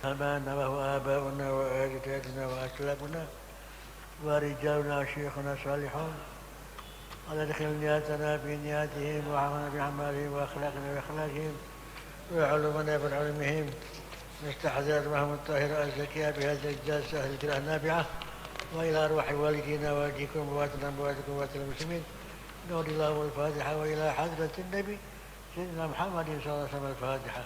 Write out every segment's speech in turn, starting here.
آباءنا وهو آباؤنا وأجدادنا وأسلافنا ورجالنا وشيخنا صالحون. قال ادخل نياتنا في نياتهم وعملنا بأعمالهم وأخلاقنا بأخلاقهم وعلومنا بعلومهم. نستحضر معهم الطاهرة الزكية بهذا الجلسة الكرة النافعة وإلى أرواح والدينا والديكم وواتنا وواتكم ووات المسلمين. نور الله الفاتحة وإلى حضرة النبي سيدنا محمد صلى الله عليه وسلم الفاتحة.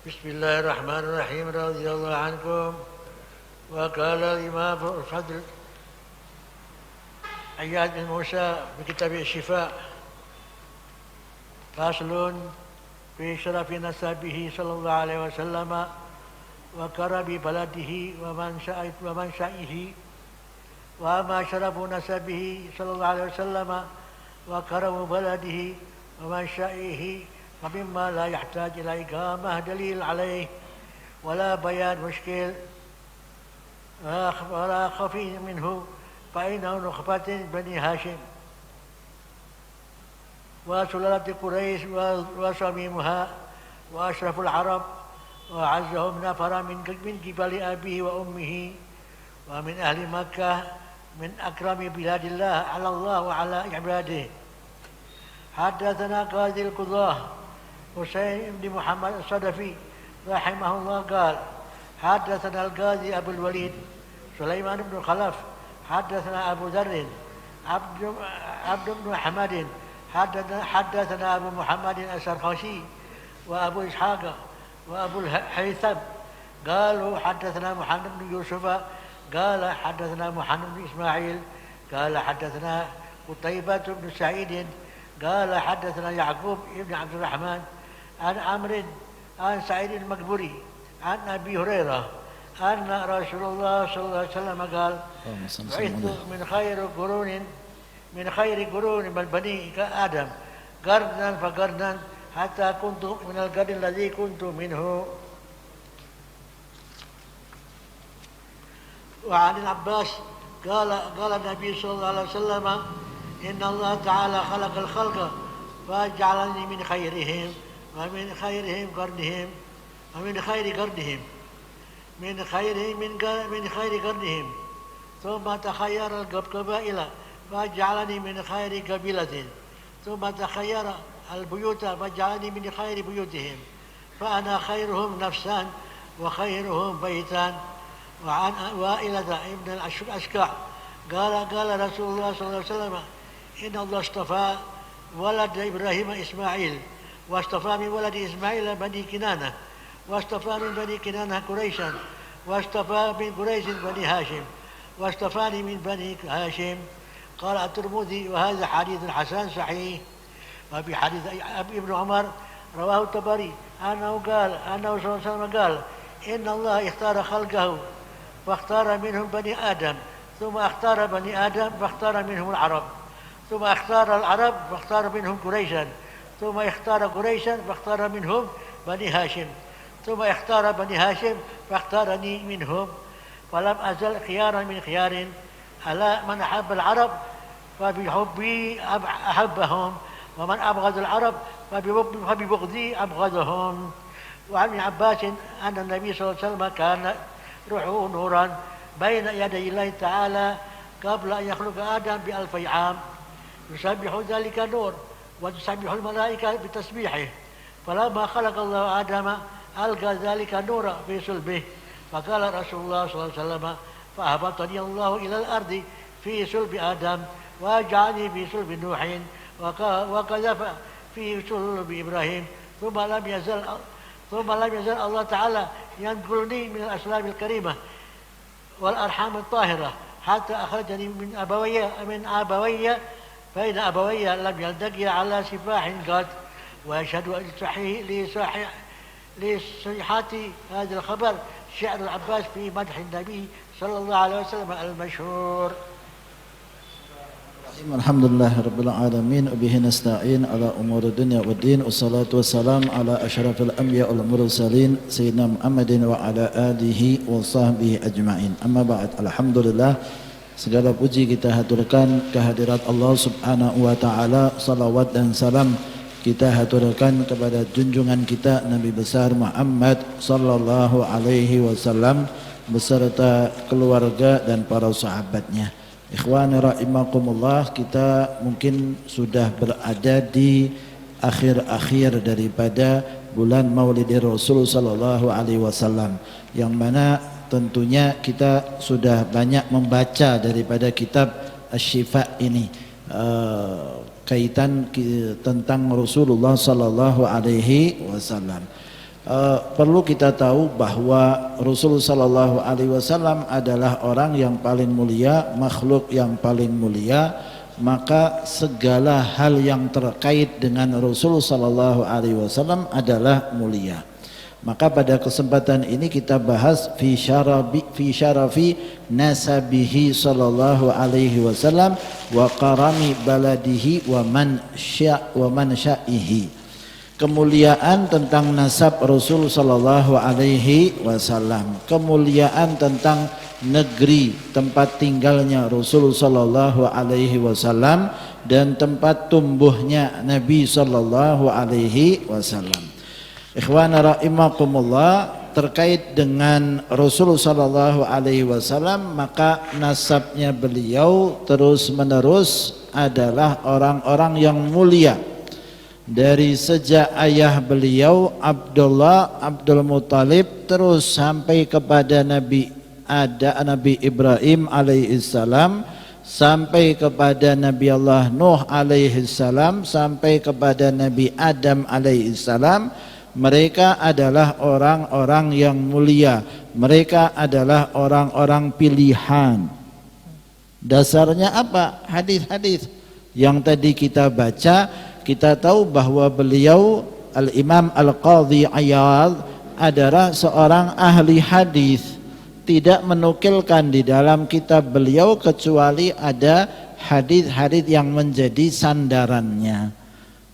بسم الله الرحمن الرحيم. رضي الله عنكم. وقال الإمام الفضل عياد بن موسى بكتاب الشفاء: فصل في شرف نسبه صلى الله عليه وسلم وكرم بلده ومنشئه. وأما شرف نسبه صلى الله عليه وسلم وكرم بلده ومنشئه فمما لا يحتاج إلى إقامة دليل عليه ولا بيان مشكل ولا خفي منه، فإنه نخبة بني هاشم وسلالة قريش وصميمها وأشرف العرب، وأعزهم نفر من قبل أبيه وأمه، ومن أهل مكة من أكرم بلاد الله على الله وعلى عباده. حدثنا قاضي القضاة حسين بن محمد الصدفي رحمه الله قال: حدثنا القاضي أبو الوليد سليمان بن خلف حدثنا أبو ذر عبد بن حمد حدثنا أبو محمد السرخسي وأبو إسحاق وأبو الهيثم قالوا حدثنا محمد بن يوسف قال حدثنا محمد بن إسماعيل قال حدثنا قتيبة بن سعيد قال حدثنا يعقوب بن عبد الرحمن عن عمرو عن سعيد المقبري عن أبي هريرة أن رسول الله صلى الله عليه وسلم قال: بعثت من خير قرون من بني آدم قرنا فقرنا حتى كنت من القرن الذي كنت منه. وعن العباس قال النبي صلى الله عليه وسلم: إن الله تعالى خلق الخلق فجعلني من خيرهم ومن خيرهم قرنهم ومن خير قرنهم من خير قرنهم، ثم تخير القبائل فجعلني من خير قبيلة، ثم تخير البيوت فجعلني من خير بيوتهم، فأنا خيرهم نفسا وخيرهم بيتا. وعن وائلة ابن الأشكع قال رسول الله صلى الله عليه وسلم: إن الله اصطفى ولد إبراهيم إسماعيل، واصطفى من ولد إسماعيل بني كنانة، واصطفى من بني كنانة قريشا، واصطفى من قريش بني هاشم، واصطفاني من بني هاشم. قال الترمذي: وهذا حديث حسن صحيح. وفي حديث ابن عمر رواه الطبري أنه صلى الله عليه وسلم قال: إن الله اختار خلقه فاختار منهم بني آدم، ثم اختار بني آدم فاختار منهم العرب، ثم اختار العرب فاختار منهم قريشا، ثم اختار قريشا فاختار منهم بني هاشم، ثم اختار بني هاشم فاختارني منهم. ولم أزل خيارا من خيار، ألا من أحب العرب فبحبي أحبهم، ومن أبغض العرب فببغضي أبغضهم. وعن ابن عباس أن النبي صلى الله عليه وسلم كان روحه نورا بين يدي الله تعالى قبل أن يخلق آدم ب1000 عام، يسبح ذلك النور وتسبح الملائكة بتسبيحه. فلما خلق الله آدم ألقى ذلك النور في صلبه، فقال رسول الله صلى الله عليه وسلم: فأهبطني الله إلى الأرض في صلب آدم وجعلني في صلب نوح وقذف في صلب إبراهيم، ثم لم يزل الله تعالى ينقلني من الأسلاب الكريمة والأرحام الطاهرة حتى أخرجني من أبوي فإن أبوي لم يلتقيا على سفاح قط. ويشهد لصحة هذا الخبر شعر العباس في مدح النبي صلى الله عليه وسلم المشهور. Alhamdulillah Rabbil Alamin Wabihi nasta'in ala umur dunia wa din. Wassalatu wassalam ala ashrafil anbiya wal mursalin Sayyidina Muhammadin wa ala alihi wa sahbihi ajma'in. Amma ba'd. Alhamdulillah, segala puji kita haturkan kehadirat Allah subhanahu wa ta'ala. Salawat dan salam kita haturkan kepada junjungan kita Nabi besar Muhammad sallallahu alaihi wasallam beserta keluarga dan para sahabatnya. Ikhwani rahimakumullah, kita mungkin sudah berada di akhir-akhir daripada bulan Maulidir Rasul sallallahu alaihi wasallam, yang mana tentunya kita sudah banyak membaca daripada kitab Asy-Syifa ini, kaitan tentang Rasulullah sallallahu alaihi wasallam. Perlu kita tahu bahwa Rasulullah sallallahu alaihi wasallam adalah orang yang paling mulia, makhluk yang paling mulia, maka segala hal yang terkait dengan Rasulullah sallallahu alaihi wasallam adalah mulia. Maka pada kesempatan ini kita bahas fi syarafi nasabihi sallallahu alaihi wasallam wa qarami baladihi wa man sya'ihi. Kemuliaan tentang nasab Rasul sallallahu alaihi wasallam, kemuliaan tentang negeri tempat tinggalnya Rasul sallallahu alaihi wasallam dan tempat tumbuhnya Nabi sallallahu alaihi wasallam. Ikhwana rahimakumullah, terkait dengan Rasul sallallahu alaihi wasallam, maka nasabnya beliau terus menerus adalah orang-orang yang mulia. Dari sejak ayah beliau Abdullah Abdul Muttalib terus sampai kepada Nabi Ibrahim alaihissalam, sampai kepada Nabi Allah Nuh alaihissalam, sampai kepada Nabi Adam alaihissalam. Mereka adalah orang-orang yang mulia, mereka adalah orang-orang pilihan. Dasarnya apa? Hadis-hadis yang tadi kita baca. Kita tahu bahwa beliau Al-Imam Al-Qadhi Iyad adalah seorang ahli hadis, tidak menukilkan di dalam kitab beliau kecuali ada hadis-hadis yang menjadi sandarannya.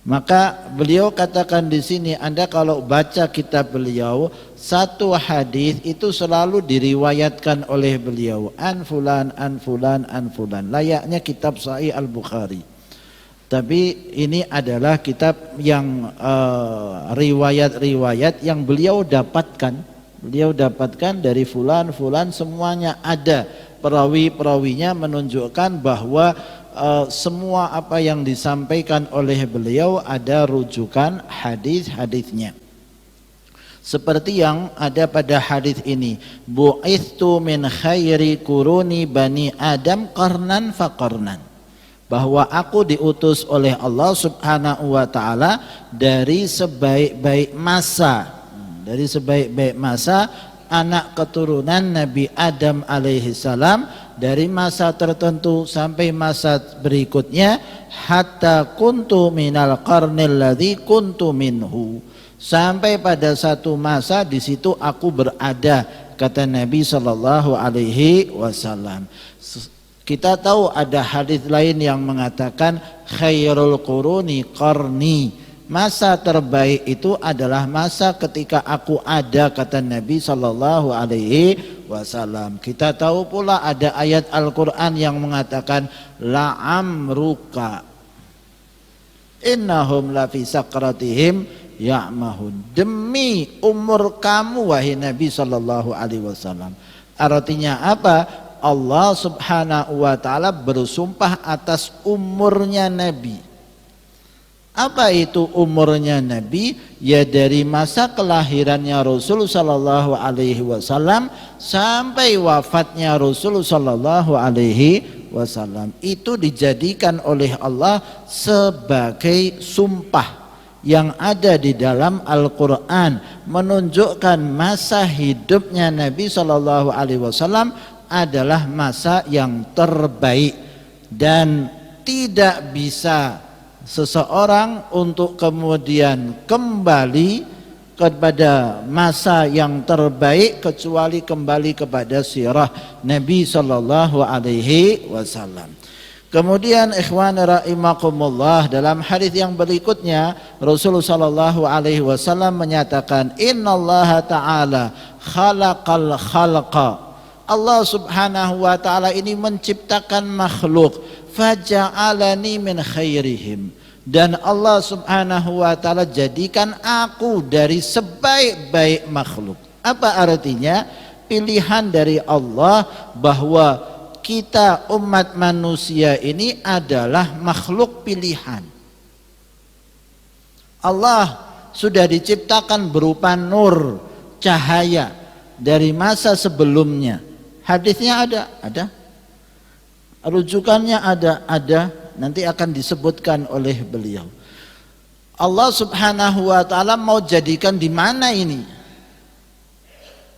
Maka beliau katakan di sini, Anda kalau baca kitab beliau, satu hadis itu selalu diriwayatkan oleh beliau, an fulan an fulan an fulan, layaknya kitab Sahih Al-Bukhari. Tapi ini adalah kitab yang riwayat-riwayat yang beliau dapatkan. Beliau dapatkan dari fulan, semuanya ada. Perawi-perawinya menunjukkan bahwa semua apa yang disampaikan oleh beliau ada rujukan hadis-hadisnya. Seperti yang ada pada hadis ini, bu'ithtu min khairi kuruni bani Adam qarnan fa qarnan. Bahwa aku diutus oleh Allah subhanahu wa ta'ala dari sebaik-baik masa, anak keturunan Nabi Adam alaihissalam, dari masa tertentu sampai masa berikutnya, hatta kuntu minal qarnil ladzi kuntu minhu, sampai pada satu masa di situ aku berada, kata Nabi sallallahu alaihi wasallam. Kita tahu ada hadis lain yang mengatakan khairul quruni qarni, masa terbaik itu adalah masa ketika aku ada, kata Nabi sallallahu alaihi wasallam. Kita tahu pula ada ayat Al-Qur'an yang mengatakan la'amruka innahum lafi sakratihim ya'mahun, demi umur kamu wahai Nabi sallallahu alaihi wasallam. Artinya apa? Allah subhanahu wa ta'ala bersumpah atas umurnya Nabi. Apa itu umurnya Nabi? Ya dari masa kelahirannya Rasul sallallahu alaihi wasallam sampai wafatnya Rasul sallallahu alaihi wasallam. Itu dijadikan oleh Allah sebagai sumpah yang ada di dalam Al-Quran, menunjukkan masa hidupnya Nabi sallallahu alaihi wasallam adalah masa yang terbaik, dan tidak bisa seseorang untuk kemudian kembali kepada masa yang terbaik kecuali kembali kepada sirah Nabi sallallahu alaihi wasallam. Kemudian ikhwan rahimakumullah, dalam hadis yang berikutnya Rasulullah sallallahu alaihi wasallam menyatakan, innallaha ta'ala khalaqal khalqa. Allah subhanahu wa ta'ala ini menciptakan makhluk, faja'alani min khairihim, dan Allah subhanahu wa ta'ala jadikan aku dari sebaik-baik makhluk. Apa artinya? Pilihan dari Allah bahwa kita umat manusia ini adalah makhluk pilihan. Allah sudah diciptakan berupa nur, cahaya dari masa sebelumnya. Hadisnya ada. Rujukannya ada. Nanti akan disebutkan oleh beliau. Allah subhanahu wa ta'ala mau jadikan di mana ini?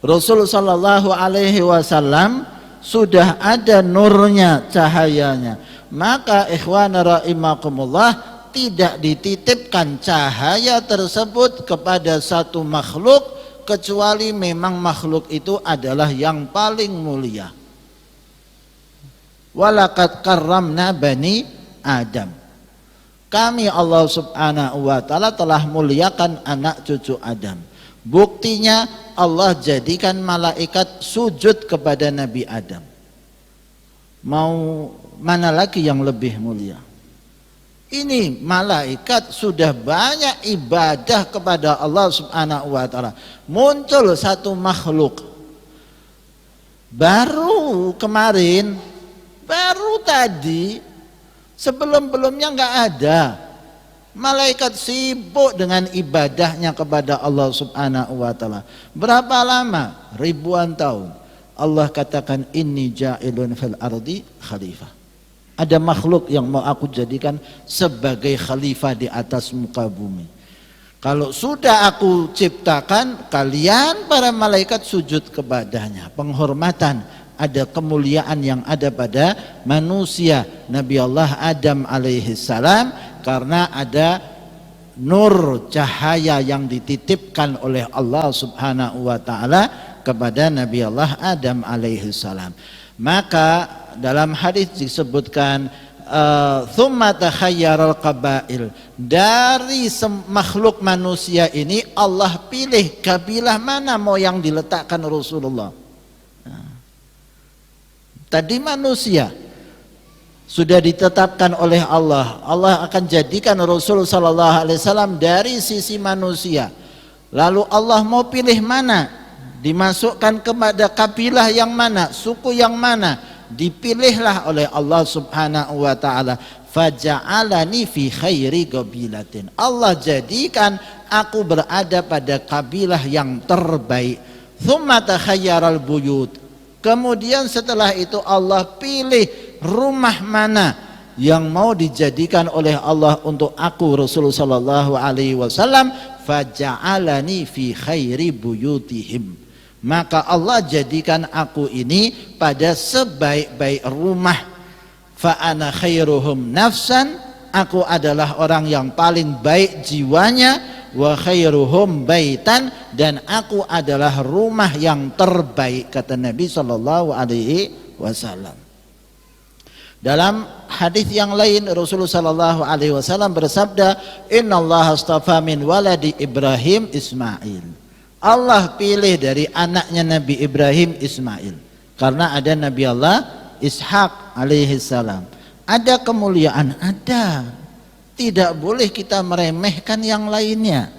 Rasulullah sallallahu alaihi wasallam sudah ada nurnya, cahayanya. Maka ikhwan rahimakumullah, tidak dititipkan cahaya tersebut kepada satu makhluk kecuali memang makhluk itu adalah yang paling mulia. Walaqad karramna bani Adam. Kami Allah subhanahu wa ta'ala telah muliakan anak cucu Adam. Buktinya Allah jadikan malaikat sujud kepada Nabi Adam. Mau mana lagi yang lebih mulia? Ini malaikat sudah banyak ibadah kepada Allah subhanahu wa ta'ala. Muncul satu makhluk baru kemarin, baru tadi, sebelum-belumnya nggak ada. Malaikat sibuk dengan ibadahnya kepada Allah subhanahu wa ta'ala. Berapa lama? Ribuan tahun. Allah katakan, inni ja'ilun fil ardi khalifah. Ada makhluk yang mau aku jadikan sebagai khalifah di atas muka bumi. Kalau sudah aku ciptakan, kalian para malaikat sujud kepadanya. Penghormatan, ada kemuliaan yang ada pada manusia Nabi Allah Adam alaihi salam, karena ada nur cahaya yang dititipkan oleh Allah subhanahu wa ta'ala kepada Nabi Allah Adam alaihi salam. Maka dalam hadis disebutkan, thumma takhayyarul qabail, dari makhluk manusia ini Allah pilih kabilah mana mau yang diletakkan Rasulullah. Tadi manusia sudah ditetapkan oleh Allah. Allah akan jadikan Rasul sallallahu alaihi wasallam dari sisi manusia. Lalu Allah mau pilih mana? Dimasukkan kepada kabilah yang mana? Suku yang mana? Dipilihlah oleh Allah subhanahu wa ta'ala. Faja'alani fi khairi qabilatin. Allah jadikan aku berada pada kabilah yang terbaik. Thumma takhayyarul buyut. Kemudian setelah itu Allah pilih rumah mana yang mau dijadikan oleh Allah untuk aku Rasulullah sallallahu alaihi wasallam. Faja'alani fi khairi buyutihim. Maka Allah jadikan aku ini pada sebaik-baik rumah. Fa ana khairuhum nafsan, aku adalah orang yang paling baik jiwanya. Wa khairuhum baitan, dan aku adalah rumah yang terbaik, kata Nabi sallallahu alaihi wasallam. Dalam hadis yang lain Rasulullah sallallahu alaihi wasallam bersabda, innallaha astafa min waladi Ibrahim Ismail. Allah pilih dari anaknya Nabi Ibrahim Ismail, karena ada Nabi Allah Ishak alaihi salam. Ada kemuliaan, ada. Tidak boleh kita meremehkan yang lainnya.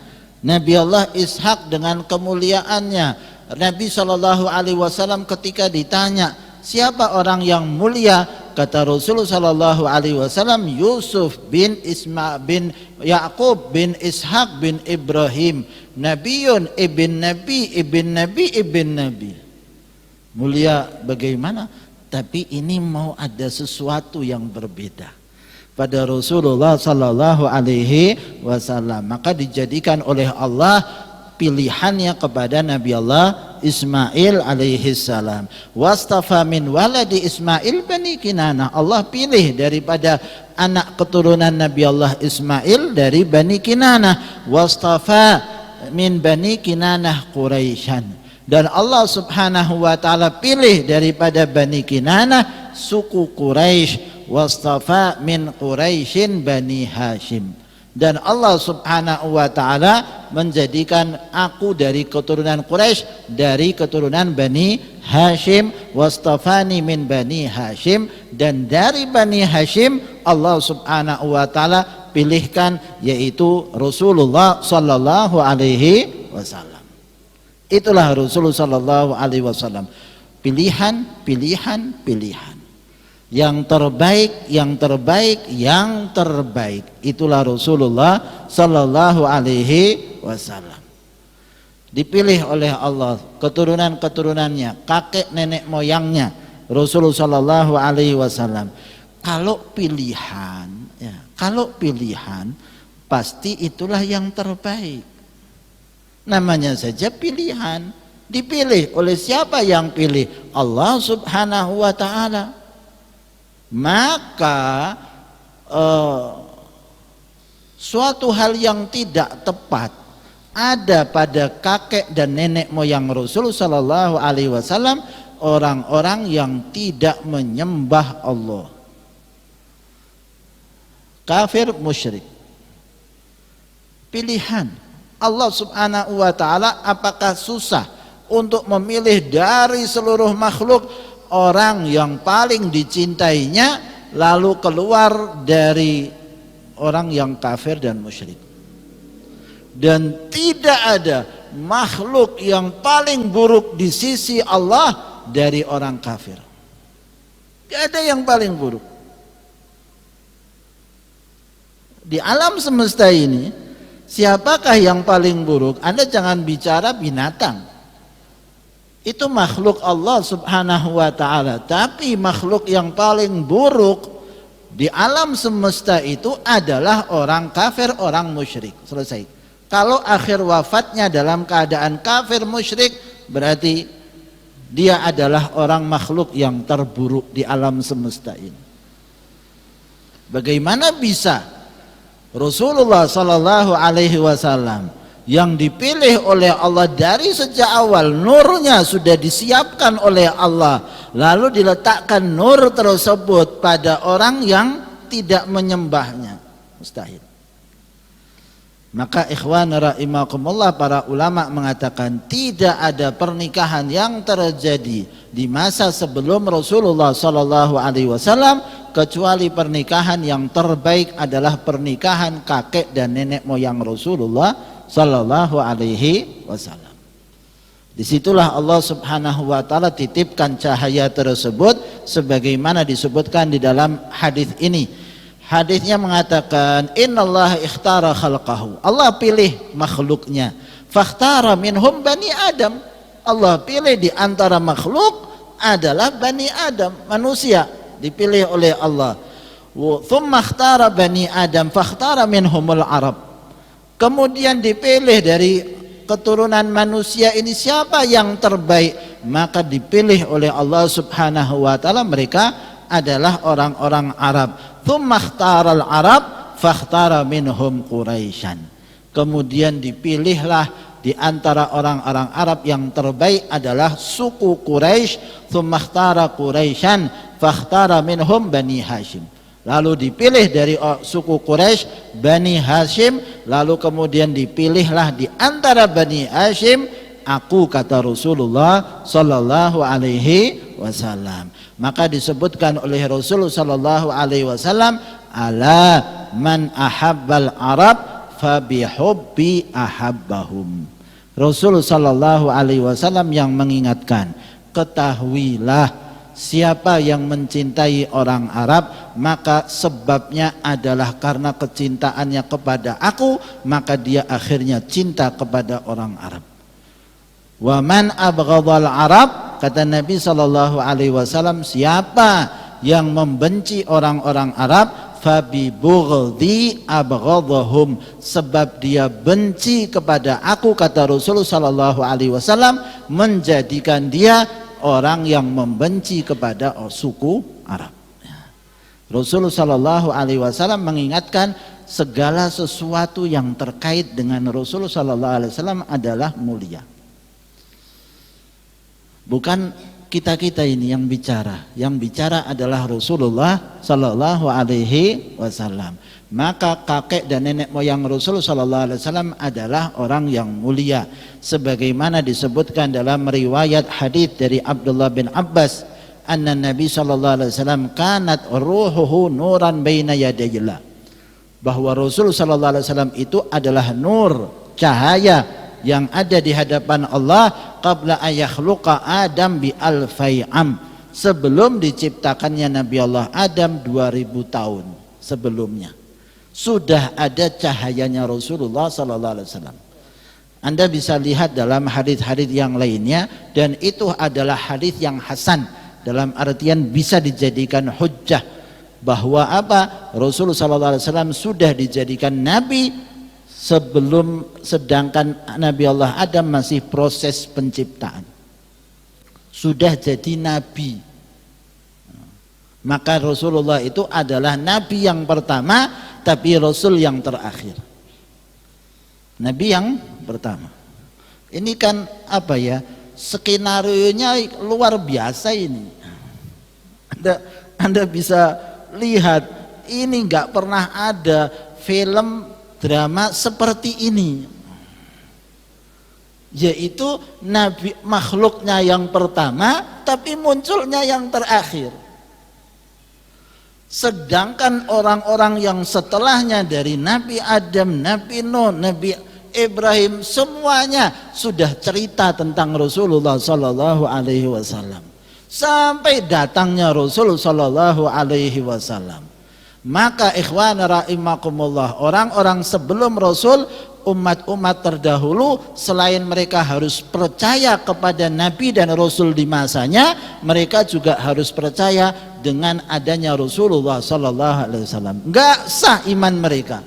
Nabi Allah Ishak dengan kemuliaannya. Nabi sallallahu alaihi wasallam ketika ditanya, siapa orang yang mulia? Kata Rasulullah sallallahu alaihi wasallam, Yusuf bin Yaqub bin Ishak bin Ibrahim, Nabiun ibn Nabi ibn Nabi ibn Nabi. Mulia bagaimana? Tapi ini mau ada sesuatu yang berbeda pada Rasulullah sallallahu alaihi wasallam. Maka dijadikan oleh Allah pilihannya kepada Nabi Allah Ismail alaihi salam. Wastafa min waladi Ismail bani Kinanah. Allah pilih daripada anak keturunan Nabi Allah Ismail dari Bani Kinanah. Wastafa min Bani Kinanah Quraisyan. Dan Allah subhanahu wa ta'ala pilih daripada Bani Kinanah suku Quraisy. wastafa min Quraisyin Bani Hashim. Dan Allah subhanahu wa ta'ala menjadikan aku dari keturunan Quraisy, dari keturunan Bani Hashim, wastafani min Bani Hashim, dan dari Bani Hashim Allah subhanahu wa ta'ala pilihkan yaitu Rasulullah sallallahu alaihi wasallam. Itulah Rasulullah sallallahu alaihi wasallam. Pilihan, pilihan, pilihan. Yang terbaik, yang terbaik, yang terbaik. Itulah Rasulullah sallallahu alaihi wasallam. Dipilih oleh Allah keturunan-keturunannya, kakek nenek moyangnya Rasulullah sallallahu alaihi wasallam. Kalau pilihan, ya, kalau pilihan pasti itulah yang terbaik. Namanya saja pilihan. Dipilih oleh siapa yang pilih? Allah subhanahu wa ta'ala. Maka suatu hal yang tidak tepat ada pada kakek dan nenek moyang Rasulullah sallallahu alaihi wasallam, orang-orang yang tidak menyembah Allah, kafir musyrik. Pilihan Allah subhanahu wa ta'ala. Apakah susah untuk memilih dari seluruh makhluk orang yang paling dicintainya, lalu keluar dari orang yang kafir dan musyrik? Dan tidak ada makhluk yang paling buruk di sisi Allah dari orang kafir. Tidak ada yang paling buruk di alam semesta ini. Siapakah yang paling buruk? Anda jangan bicara binatang, itu makhluk Allah subhanahu wa ta'ala. Tapi makhluk yang paling buruk di alam semesta itu adalah orang kafir, orang musyrik. Selesai. Kalau akhir wafatnya dalam keadaan kafir musyrik, berarti dia adalah orang makhluk yang terburuk di alam semesta ini. Bagaimana bisa Rasulullah sallallahu alaihi wasallam yang dipilih oleh Allah dari sejak awal, nurnya sudah disiapkan oleh Allah, lalu diletakkan nur tersebut pada orang yang tidak menyembahnya? Mustahil. Maka ikhwan rahimakumullah, para ulama mengatakan tidak ada pernikahan yang terjadi di masa sebelum Rasulullah sallallahu alaihi wasallam kecuali pernikahan yang terbaik adalah pernikahan kakek dan nenek moyang Rasulullah sallallahu alaihi wasallam. Disitulah Allah subhanahu wa ta'ala titipkan cahaya tersebut sebagaimana disebutkan di dalam hadis ini. Hadisnya mengatakan innallaha ikhtara khalqahu. Allah pilih makhluknya. Fakhtara minhum bani Adam. Allah pilih di antara makhluk adalah bani Adam, manusia. Dipilih oleh Allah. Thumma ikhtara bani Adam fakhtara minhumul Arab. Kemudian dipilih dari keturunan manusia ini siapa yang terbaik, maka dipilih oleh Allah subhanahu wa ta'ala mereka adalah orang-orang Arab. Thumma ikhtaral Arab fakhtara minhum Quraisyan. Kemudian dipilihlah di antara orang-orang Arab yang terbaik adalah suku Quraisy. Thumma ikhtara Quraisyan fakhtara minhum Bani Hashim. Lalu dipilih dari suku Quraisy Bani Hashim, lalu kemudian dipilihlah di antara Bani Hashim aku, kata Rasulullah sallallahu alaihi wasallam. Maka disebutkan oleh Rasul sallallahu alaihi wasallam, ala man ahabbal Arab fabihubbi ahabbahum. Rasul sallallahu alaihi wasallam yang mengingatkan, ketahuilah siapa yang mencintai orang Arab, maka sebabnya adalah karena kecintaannya kepada aku, maka dia akhirnya cinta kepada orang Arab. Wa man abghadhal Arab, kata Nabi sallallahu alaihi wasallam, siapa yang membenci orang-orang Arab, fabi bughdhi abghadhahum, sebab dia benci kepada aku, kata Rasulullah sallallahu alaihi wasallam, menjadikan dia orang yang membenci kepada suku Arab. Rasulullah sallallahu alaihi wasallam mengingatkan segala sesuatu yang terkait dengan Rasulullah sallallahu alaihi wasallam adalah mulia. Bukan kita ini yang bicara adalah Rasulullah Sallallahu Alaihi Wasallam. Maka kakek dan nenek moyang Rasul Sallallahu Alaihi Wasallam adalah orang yang mulia, sebagaimana disebutkan dalam riwayat hadis dari Abdullah bin Abbas, anna Nabi Sallallahu Alaihi Wasallam kanat ruhuhu nuran baina yadayillah, bahwa Rasul Sallallahu Alaihi Wasallam itu adalah nur, cahaya yang ada di hadapan Allah qabla ayakhluqa Adam bi alfai'am, sebelum diciptakannya Nabi Allah Adam 2000 tahun sebelumnya sudah ada cahayanya Rasulullah Sallallahu Alaihi Wasallam. Anda bisa lihat dalam hadis-hadis yang lainnya, dan itu adalah hadis yang hasan, dalam artian bisa dijadikan hujjah bahwa apa, Rasulullah Sallallahu Alaihi Wasallam sudah dijadikan nabi sedangkan Nabi Allah Adam masih proses penciptaan, sudah jadi nabi. Maka Rasulullah itu adalah nabi yang pertama, tapi Rasul yang terakhir. Nabi yang pertama. Ini kan apa ya, skenarionya luar biasa ini. Anda bisa lihat, ini nggak pernah ada film drama seperti ini, yaitu nabi makhluknya yang pertama tapi munculnya yang terakhir. Sedangkan orang-orang yang setelahnya dari Nabi Adam, Nabi Nuh, Nabi Ibrahim, semuanya sudah cerita tentang Rasulullah Sallallahu Alaihi Wasallam sampai datangnya Rasul Sallallahu Alaihi Wasallam. Maka ikhwan rahimakumullah, orang-orang sebelum Rasul, umat-umat terdahulu, selain mereka harus percaya kepada Nabi dan Rasul di masanya, mereka juga harus percaya dengan adanya Rasulullah Sallallahu Alaihi Wasallam. Enggak sah iman mereka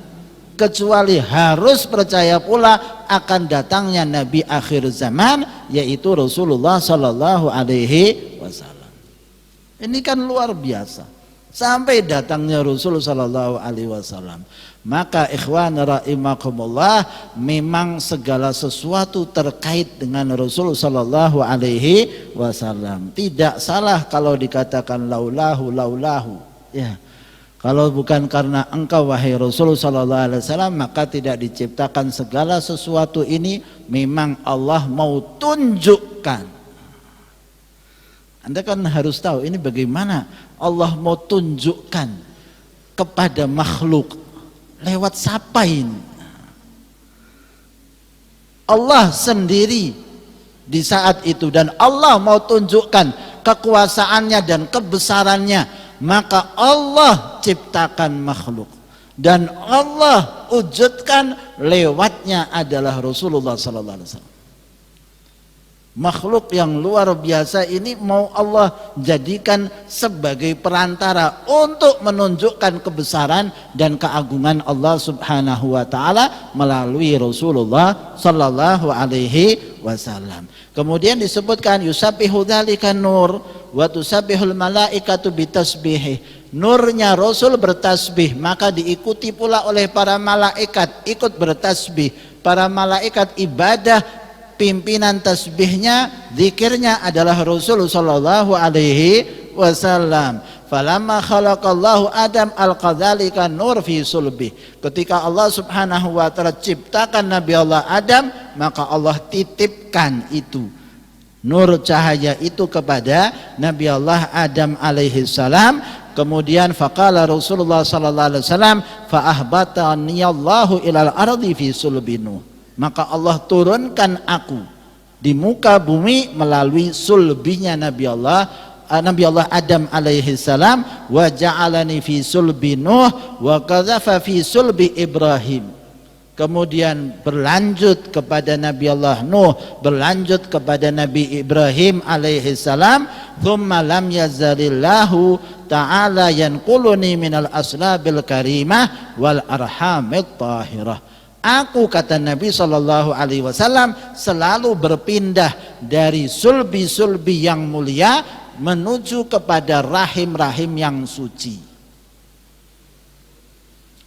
kecuali harus percaya pula akan datangnya Nabi akhir zaman, yaitu Rasulullah Sallallahu Alaihi Wasallam. Ini kan luar biasa, sampai datangnya Rasul Sallallahu Alaihi Wasallam. Maka ikhwan rahimakumullah, memang segala sesuatu terkait dengan Rasul Sallallahu Alaihi Wasallam. Tidak salah kalau dikatakan laulahu, ya. Kalau bukan karena engkau wahai Rasul Sallallahu Alaihi Wasallam, maka tidak diciptakan segala sesuatu ini. Memang Allah mau tunjukkan. Anda kan harus tahu ini bagaimana Allah mau tunjukkan kepada makhluk. Lewat siapa ini? Allah sendiri di saat itu, dan Allah mau tunjukkan kekuasaannya dan kebesarannya, maka Allah ciptakan makhluk dan Allah wujudkan lewatnya adalah Rasulullah Sallallahu Alaihi Wasallam. Makhluk yang luar biasa ini mau Allah jadikan sebagai perantara untuk menunjukkan kebesaran dan keagungan Allah Subhanahu wa taala melalui Rasulullah Sallallahu Alaihi Wasallam. Kemudian disebutkan yusabbihu dzalika nur wa tusabbihul malaikatu bitasbihi. Nurnya Rasul bertasbih, maka diikuti pula oleh para malaikat ikut bertasbih. Para malaikat ibadah, pimpinan tasbihnya, zikirnya adalah Rasul Sallallahu Alaihi Wasallam. Falamma khalaqallahu Adam al-qadzalika nur fi sulbi. Ketika Allah Subhanahu wa taala ciptakan Nabi Allah Adam, maka Allah titipkan itu nur cahaya itu kepada Nabi Allah Adam alaihi salam. Kemudian faqala Rasulullah sallallahu alaihi wasallam fa ahbatani Allahu ilal ardi fi sulbi Nuh. Maka Allah turunkan aku di muka bumi melalui sulbinya Nabi Allah Adam alaihi salam, wa ja'alani fi sulbi Nuh wa qadzafa fi sulbi Ibrahim. Kemudian berlanjut kepada Nabi Allah Nuh, berlanjut kepada Nabi Ibrahim alaihi salam, thumma lam yazalillahu ta'ala yanquluni minal aslabil karimah wal arhamit tahirah. Aku, kata Nabi Sallallahu Alaihi Wasallam, selalu berpindah dari sulbi-sulbi yang mulia menuju kepada rahim-rahim yang suci.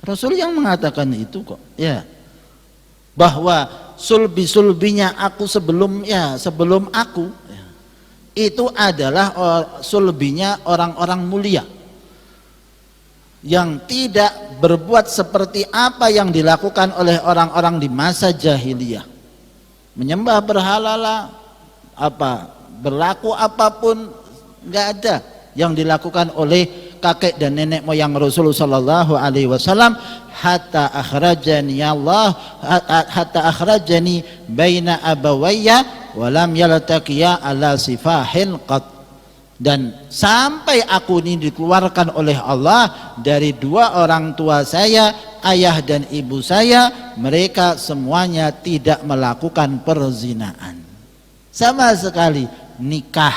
Rasul yang mengatakan itu kok, ya, bahwa sulbi-sulbinya aku sebelum aku, ya, itu adalah sulbinya orang-orang mulia yang tidak berbuat seperti apa yang dilakukan oleh orang-orang di masa jahiliyah. Menyembah berhala lah, berlaku apapun, nggak ada yang dilakukan oleh kakek dan nenek moyang Rasulullah sallallahu alaihi wasallam. Hatta akhrajani baina abawayya wa lam yaltaqiya ala sifahin qat. Dan sampai aku ini dikeluarkan oleh Allah dari dua orang tua saya, ayah dan ibu saya, mereka semuanya tidak melakukan perzinaan sama sekali. Nikah,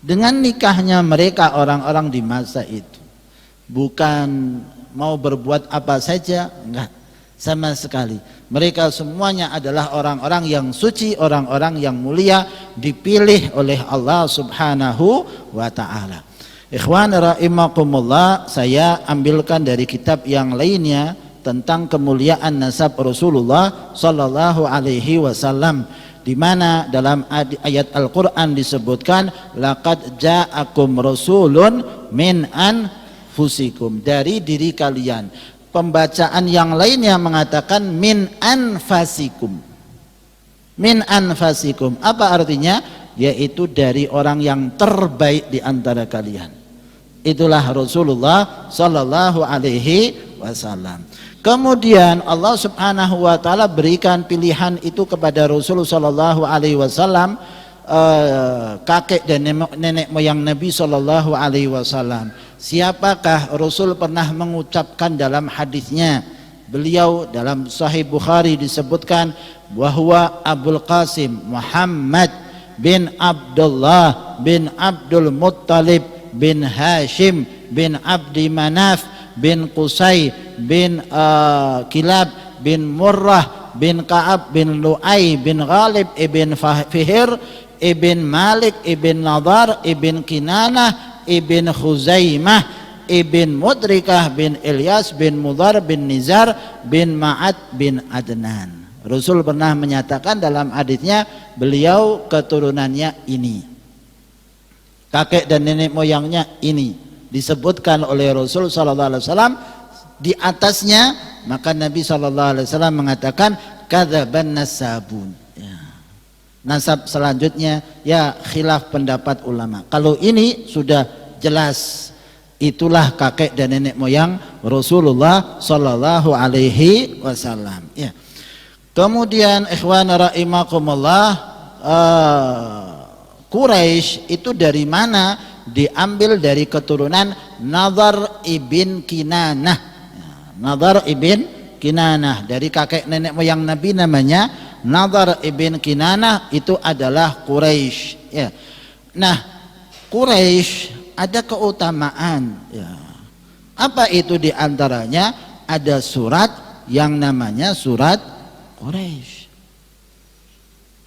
dengan nikahnya mereka orang-orang di masa itu bukan mau berbuat apa saja, enggak, sama sekali. Mereka semuanya adalah orang-orang yang suci, orang-orang yang mulia, dipilih oleh Allah subhanahu wa ta'ala. Ikhwan rahimakumullah, saya ambilkan dari kitab yang lainnya tentang kemuliaan nasab Rasulullah sallallahu alaihi wasallam, di mana dalam ayat Al-Qur'an disebutkan laqad ja'akum rasulun min anfusikum, dari diri kalian. Pembacaan yang lainnya mengatakan min anfasikum. Min anfasikum apa artinya? Yaitu dari orang yang terbaik di antara kalian. Itulah Rasulullah sallallahu alaihi wasallam. Kemudian Allah subhanahu wa ta'ala berikan pilihan itu kepada Rasulullah sallallahu alaihi wasallam, kakek dan nenek moyang Nabi sallallahu alaihi wasallam. Siapakah Rasul pernah mengucapkan dalam hadisnya? Beliau dalam Sahih Bukhari disebutkan bahwa Abul Qasim Muhammad bin Abdullah bin Abdul Muttalib bin Hashim bin Abdi Manaf bin Qusay bin Kilab bin Murrah bin Ka'ab bin Lu'ay bin Ghalib ibn Fihir ibn Malik ibn Nadar ibn Kinanah ibn Khuzaimah ibn Mudrikah bin Ilyas bin Mudhar bin Nizar bin Ma'ad bin Adnan. Rasul pernah menyatakan dalam hadisnya, beliau keturunannya ini, kakek dan nenek moyangnya ini, disebutkan oleh Rasul sallallahu alaihi wasallam di atasnya. Maka Nabi sallallahu alaihi wasallam mengatakan kadzaban nasabun. Nasab selanjutnya ya khilaf pendapat ulama. Kalau ini sudah jelas, itulah kakek dan nenek moyang Rasulullah sallallahu alaihi wasallam. Ya. Kemudian ikhwan rahimakumullah, Quraisy itu dari mana? Diambil dari keturunan Nadhar ibn Kinanah. Nadhar ibn Kinanah, dari kakek nenek moyang Nabi namanya Nadhar ibn Kinanah, itu adalah Quraisy. Ya. Nah, Quraisy ada keutamaan. Ya. Apa itu diantaranya? Ada surat yang namanya surat Quraisy.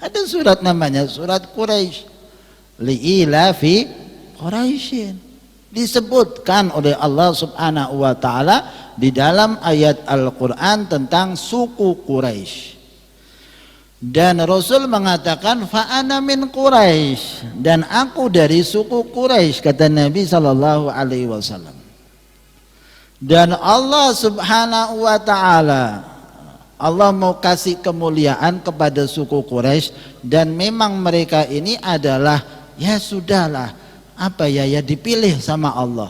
Ada surat namanya surat Quraisy. Li'ilafi Quraisyin. Disebutkan oleh Allah subhanahu wa ta'ala di dalam ayat Al-Quran tentang suku Quraisy. Dan Rasul mengatakan fa'ana min Quraisy, dan aku dari suku Quraisy, kata Nabi sallallahu alaihi wasallam. Dan Allah subhanahu wa ta'ala, Allah mau kasih kemuliaan kepada suku Quraisy, dan memang mereka ini adalah, ya sudahlah, apa ya dipilih sama Allah.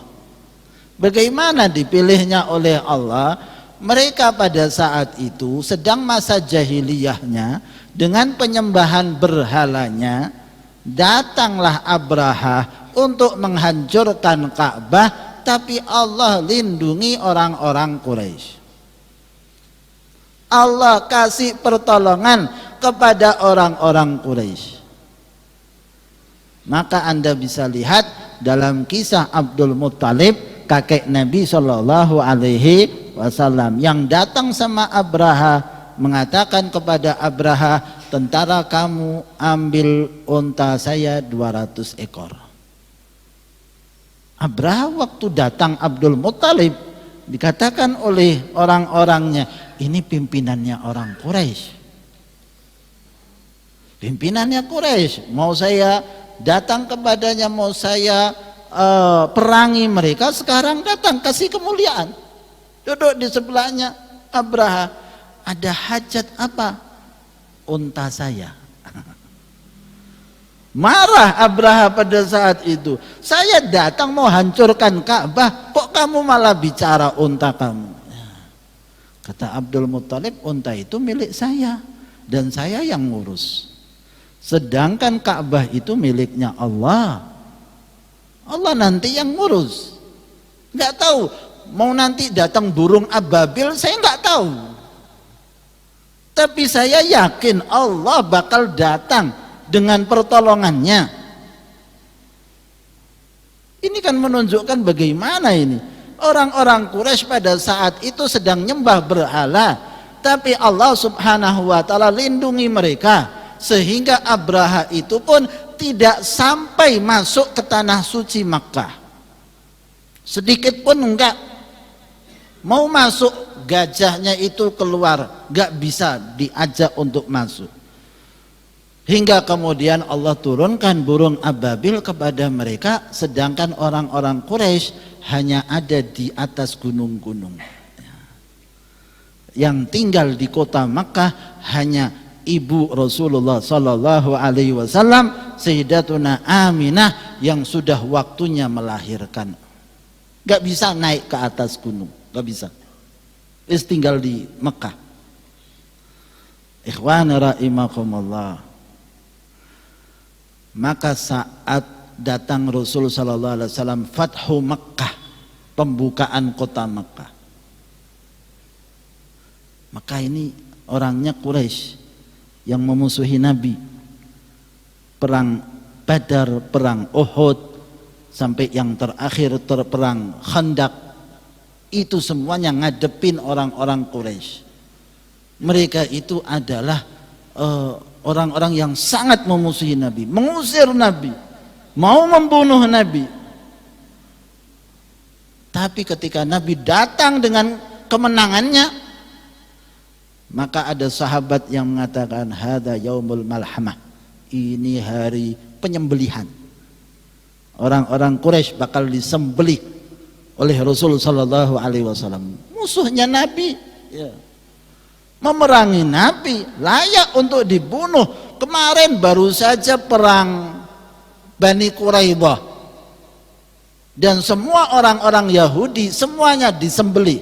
Bagaimana dipilihnya oleh Allah? Mereka pada saat itu sedang masa jahiliyahnya, dengan penyembahan berhalanya. Datanglah Abraha untuk menghancurkan Ka'bah, tapi Allah lindungi orang-orang Quraisy. Allah kasih pertolongan kepada orang-orang Quraisy. Maka Anda bisa lihat dalam kisah Abdul Muttalib, kakek Nabi sallallahu alaihi wasallam, yang datang sama Abraha, mengatakan kepada Abraha, tentara kamu ambil unta saya 200 ekor. Abraha waktu datang Abdul Muttalib, dikatakan oleh orang-orangnya, ini pimpinannya orang Quraisy. pimpinannya Quraisy, mau saya datang kepadanya, mau saya perangi mereka, sekarang datang kasih kemuliaan, duduk di sebelahnya Abraha. Ada hajat apa? Unta saya. Marah Abraha pada saat itu. Saya datang mau hancurkan Ka'bah, kok kamu malah bicara unta kamu? Kata Abdul Muttalib, unta itu milik saya dan saya yang ngurus. Sedangkan Ka'bah itu miliknya Allah. Allah nanti yang ngurus. Nggak tahu, mau nanti datang burung ababil, saya nggak tahu. Tapi saya yakin Allah bakal datang dengan pertolongannya. Ini kan menunjukkan bagaimana ini orang-orang Quraisy pada saat itu sedang nyembah berhala, tapi Allah Subhanahu wa taala lindungi mereka sehingga Abraha itu pun tidak sampai masuk ke tanah suci Makkah. Sedikit pun enggak. Mau masuk, gajahnya itu keluar, enggak bisa diajak untuk masuk. Hingga kemudian Allah turunkan burung ababil kepada mereka, sedangkan orang-orang Quraisy hanya ada di atas gunung-gunung. Yang tinggal di kota Makkah hanya ibu Rasulullah sallallahu alaihi wasallam, Sayyidatuna Aminah, yang sudah waktunya melahirkan. Gak bisa naik ke atas gunung, gak bisa. Is tinggal di Makkah. Ikhwan rahimakumullah. Maka saat datang Rasul sallallahu alaihi wasallam Fathu Makkah, pembukaan kota Makkah, maka ini orangnya Quraisy yang memusuhi Nabi, perang Badar, perang Uhud, sampai yang terakhir perang Khandaq, itu semuanya ngadepin orang-orang Quraisy. Mereka itu adalah orang-orang yang sangat memusuhi Nabi, mengusir Nabi, mau membunuh Nabi. Tapi ketika Nabi datang dengan kemenangannya, maka ada sahabat yang mengatakan, hada yaumul malhamah, ini hari penyembelihan. Orang-orang Quraisy bakal disembelih oleh Rasul sallallahu alaihi wasallam. Musuhnya Nabi, ya, memerangi Nabi, layak untuk dibunuh. Kemarin baru saja perang Bani Quraidah, dan semua orang-orang Yahudi semuanya disembelih.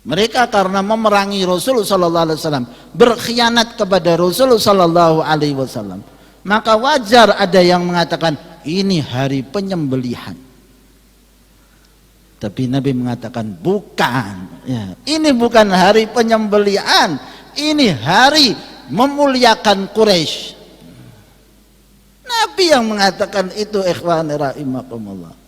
Mereka karena memerangi Rasul sallallahu alaihi wasallam, berkhianat kepada Rasul sallallahu alaihi wasallam. Maka wajar ada yang mengatakan ini hari penyembelihan. Tapi Nabi mengatakan bukan, ya, ini bukan hari penyembelihan, ini hari memuliakan Quraisy. Nabi yang mengatakan itu, ikhwani rahimakumullah.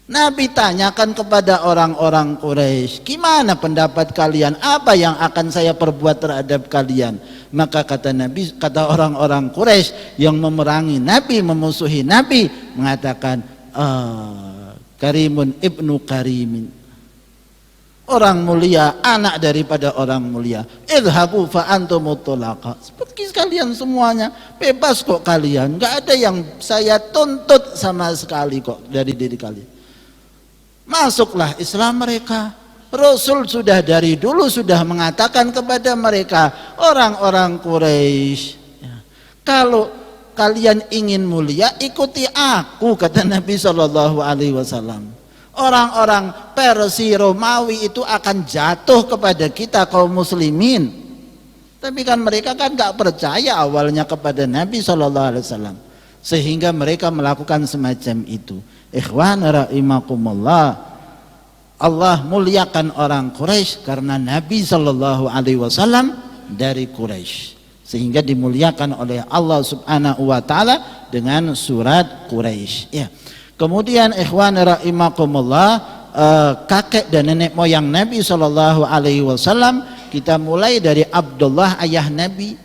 Nabi tanyakan kepada orang-orang Quraisy, gimana pendapat kalian? Apa yang akan saya perbuat terhadap kalian? Maka kata Nabi, kata orang-orang Quraisy yang memerangi Nabi, memusuhi Nabi, mengatakan, Karimun ibnu Karimin, orang mulia, anak daripada orang mulia. Idhabu fa antum mutlaqa, seperti kalian semuanya bebas kok kalian, nggak ada yang saya tuntut sama sekali kok dari diri kalian. Masuklah Islam mereka. Rasul sudah dari dulu sudah mengatakan kepada mereka, orang-orang Quraisy, kalau kalian ingin mulia, ikuti aku, kata Nabi Shallallahu Alaihi Wasallam. Orang-orang Persia Romawi itu akan jatuh kepada kita kaum muslimin. Tapi kan mereka kan gak percaya awalnya kepada Nabi Shallallahu Alaihi Wasallam, sehingga mereka melakukan semacam itu. Ikhwan rahimakumullah, Allah muliakan orang Quraisy karena Nabi Shallallahu Alaihi Wasallam dari Quraisy, sehingga dimuliakan oleh Allah Subhanahu wa taala dengan surat Quraisy. Ya. Kemudian ikhwan rahimakumullah, kakek dan nenek moyang Nabi sallallahu alaihi wasallam, kita mulai dari Abdullah ayah Nabi,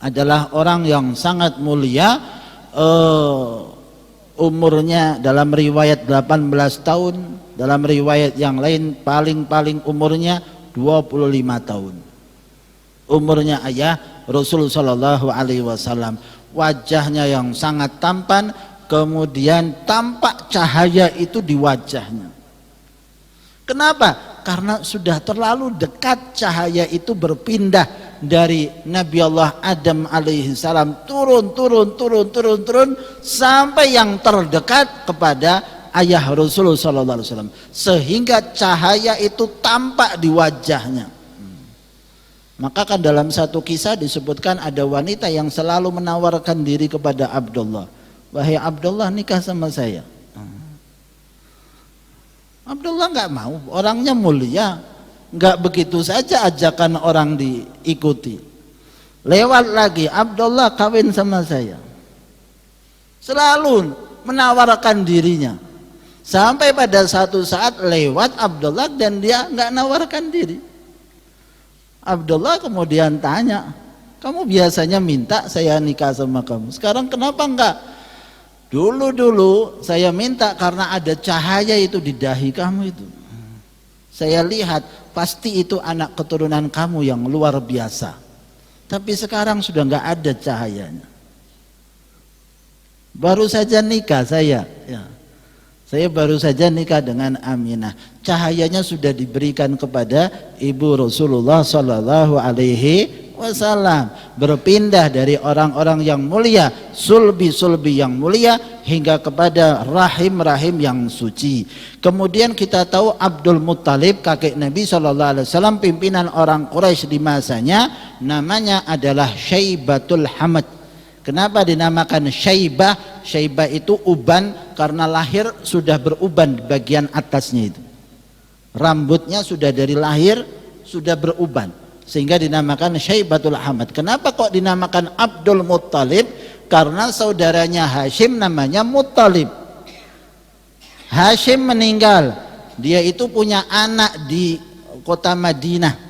adalah orang yang sangat mulia, umurnya dalam riwayat 18 tahun, dalam riwayat yang lain paling umurnya 25 tahun. Umurnya ayah Rasul sallallahu alaihi wasallam. Wajahnya yang sangat tampan, kemudian tampak cahaya itu di wajahnya. Kenapa? Karena sudah terlalu dekat cahaya itu berpindah dari Nabi Allah Adam alaihi salam turun sampai yang terdekat kepada ayah Rasulullah sallallahu alaihi wasallam, sehingga cahaya itu tampak di wajahnya. Maka kan dalam satu kisah disebutkan ada wanita yang selalu menawarkan diri kepada Abdullah, wahai Abdullah, nikah sama saya. Abdullah nggak mau, orangnya mulia, nggak begitu saja ajakan orang diikuti. Lewat lagi, Abdullah kawin sama saya. Selalu menawarkan dirinya, sampai pada satu saat lewat Abdullah dan dia nggak nawarkan diri. Abdullah kemudian tanya, kamu biasanya minta saya nikah sama kamu, sekarang kenapa enggak? Dulu saya minta karena ada cahaya itu di dahi kamu itu. Saya lihat pasti itu anak keturunan kamu yang luar biasa. Tapi sekarang sudah enggak ada cahayanya. Baru saja nikah saya, ya. Saya baru saja nikah dengan Aminah. Cahayanya sudah diberikan kepada ibu Rasulullah sallallahu alaihi wasallam. Berpindah dari orang-orang yang mulia, sulbi-sulbi yang mulia, hingga kepada rahim-rahim yang suci. Kemudian kita tahu Abdul Muttalib, kakek Nabi sallallahu alaihi wasallam, pimpinan orang Quraisy di masanya, namanya adalah Syaibatul Hamad. Kenapa dinamakan Syaibah? Syaibah itu uban, karena lahir sudah beruban di bagian atasnya itu. Rambutnya sudah dari lahir sudah beruban, sehingga dinamakan Syaibatul Hamad. Kenapa kok dinamakan Abdul Muttalib? Karena saudaranya Hashim namanya Muttalib. Hashim meninggal, dia itu punya anak di kota Madinah.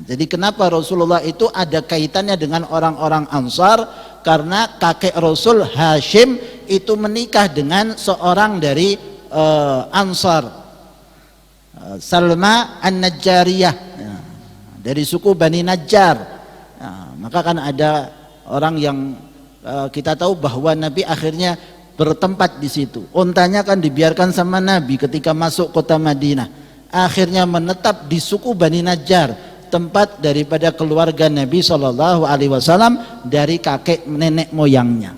Jadi kenapa Rasulullah itu ada kaitannya dengan orang-orang Ansar? Karena kakek Rasul Hashim itu menikah dengan seorang dari Ansar, Salma An-Najjariyah, dari suku Bani Najjar. Maka kan ada orang yang kita tahu bahwa Nabi akhirnya bertempat di situ. Untanya kan dibiarkan sama Nabi ketika masuk kota Madinah. Akhirnya menetap di suku Bani Najjar, tempat daripada keluarga Nabi Shallallahu Alaihi Wasallam dari kakek nenek moyangnya.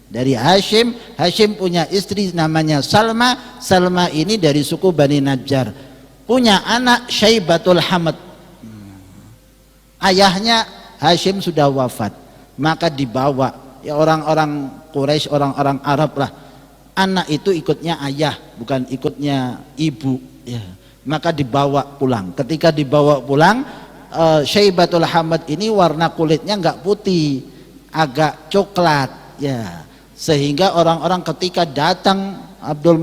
Dari Hashim, Hashim punya istri namanya Salma. Salma ini dari suku Bani Najjar, punya anak Syaibatul Hamad. Ayahnya Hashim sudah wafat, maka dibawa ya orang-orang Quraisy, orang-orang Arab lah. Anak itu ikutnya ayah, bukan ikutnya ibu. Ya. Maka dibawa pulang. Ketika dibawa pulang, Syaibatul Hamad ini warna kulitnya enggak putih, agak coklat, ya. Sehingga orang-orang ketika datang Abdul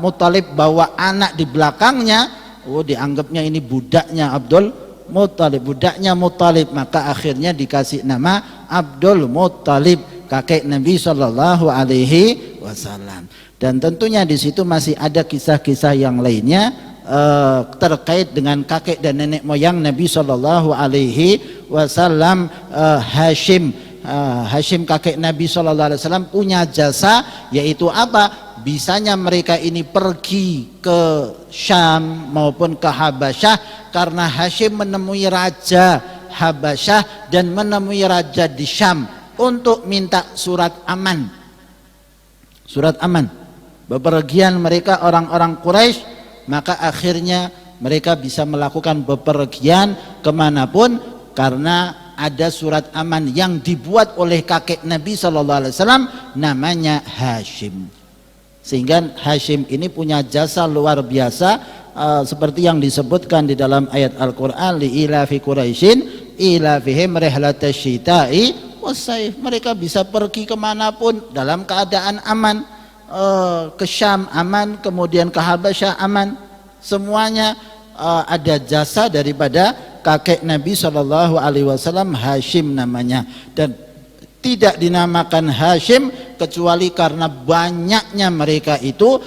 Muttalib bawa anak di belakangnya, dianggapnya ini budaknya Abdul Muttalib, budaknya Muttalib, maka akhirnya dikasih nama Abdul Muttalib, kakek Nabi Shallallahu Alaihi Wasallam. Dan tentunya di situ masih ada kisah-kisah yang lainnya terkait dengan kakek dan nenek moyang Nabi Shallallahu Alaihi Wasallam. Hashim kakek Nabi Shallallahu Alaihi Wasallam punya jasa, yaitu apa? Bisanya mereka ini pergi ke Syam maupun ke Habasyah, karena Hashim menemui raja Habasyah dan menemui raja di Syam untuk minta surat aman. Surat aman. Bepergian mereka orang-orang Quraisy, maka akhirnya mereka bisa melakukan bepergian kemanapun karena ada surat aman yang dibuat oleh kakek Nabi Shallallahu Alaihi Wasallam, namanya Hashim. Sehingga Hashim ini punya jasa luar biasa, seperti yang disebutkan di dalam ayat Al-Quran, li ilafi Quraisyin ilafihim rihlatash syita'i wassaif. Mereka bisa pergi kemanapun dalam keadaan aman. Ke Syam aman, kemudian ke Habasyah aman, semuanya ada jasa daripada kakek Nabi Shallallahu Alaihi Wasallam, Hashim namanya. Dan tidak dinamakan Hashim kecuali karena banyaknya mereka itu,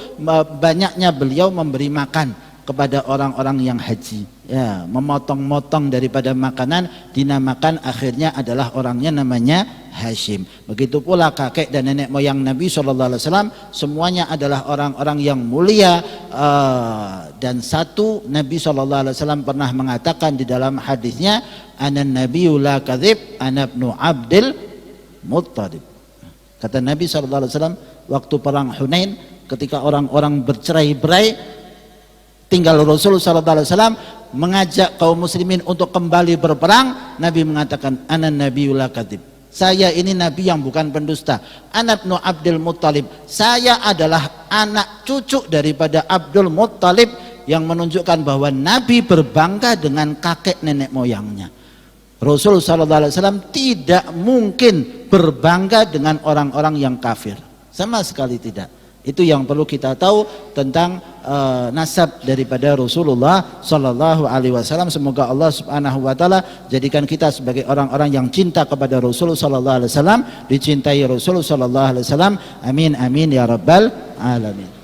banyaknya beliau memberi makan kepada orang-orang yang haji. ya, memotong-motong daripada makanan, dinamakan akhirnya adalah orangnya namanya Hashim. Begitu pula kakek dan nenek moyang Nabi SAW semuanya adalah orang-orang yang mulia. Dan satu, Nabi SAW pernah mengatakan di dalam hadisnya, anan nabiyyu la kadzib ana ibnu Abdul Muttalib. Kata Nabi SAW waktu perang Hunain, ketika orang-orang bercerai-berai, tinggal Rasul SAW mengajak kaum muslimin untuk kembali berperang. Nabi mengatakan, anan nabiyyu la kadzib, saya ini nabi yang bukan pendusta. Ana ibnu Abdul Muttalib, saya adalah anak cucu daripada Abdul Muttalib, yang menunjukkan bahwa Nabi berbangga dengan kakek nenek moyangnya. Rasul SAW tidak mungkin berbangga dengan orang-orang yang kafir, sama sekali tidak. Itu yang perlu kita tahu tentang nasab daripada Rasulullah Sallallahu Alaihi Wasallam. Semoga Allah Subhanahu Wa Taala jadikan kita sebagai orang-orang yang cinta kepada Rasul Sallallahu Alaihi Wasallam, dicintai Rasul Sallallahu Alaihi Wasallam. Amin amin ya rabbal alamin.